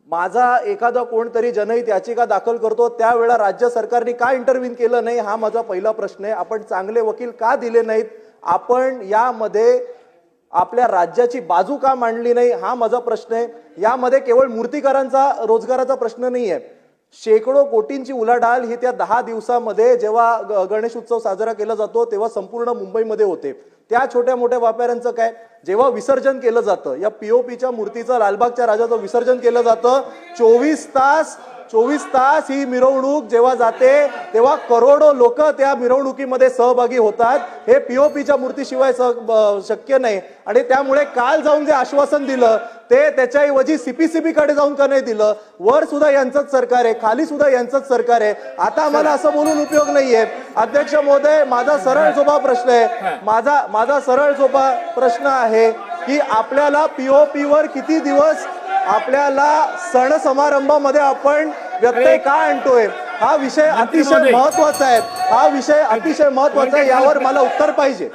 माझा एखादा कोणतरी जनहित याचिका दाखल करतो त्यावेळेला राज्य सरकारने का इंटरव्हीन केलं नाही, हा माझा पहिला प्रश्न आहे। आपण चांगले वकील का दिले नाहीत, आपण यामध्ये आपल्या राज्याची बाजू का मांडली नाही, हा माझा प्रश्न आहे। यामध्ये केवळ मूर्तिकारांचा रोजगाराचा प्रश्न नाही आहे, शेकडो कोटींची उलाढाल ही त्या 10 दिवसामध्ये जेव्हा गणेश उत्सव साजरा केला जातो तेव्हा संपूर्ण मुंबईमध्ये होते। त्या छोट्या मोठ्या व्यापाऱ्यांचं काय, जेव्हा विसर्जन केलं जातं या पीओपीच्या मूर्तीचं लालबागच्या राजाचं विसर्जन केलं जातं, 24 तास ही मिरवणूक जेव्हा जाते तेव्हा करोडो लोक त्या मिरवणुकीमध्ये सहभागी होतात। हे पीओपीच्या मूर्तीशिवाय शक्य नाही। आणि त्यामुळे काल जाऊन जे आश्वासन दिलं ते त्याच्याऐवजी सीपीसीबी कडे जाऊन का नाही दिलं? वर सुद्धा यांचंच सरकार आहे, खाली सुद्धा यांचंच सरकार आहे। आता आम्हाला असं बोलून उपयोग नाहीये। अध्यक्ष महोदय, माझा सरळ सोपा प्रश्न आहे, माझा सरळ सोपा प्रश्न आहे की आपल्याला पीओपीवर किती दिवस आपल्याला सण समारंभामध्ये आपण व्यत्यय का आणतोय? हा विषय अतिशय महत्वाचा आहे, हा विषय अतिशय महत्वाचा आहे, यावर मला उत्तर पाहिजे।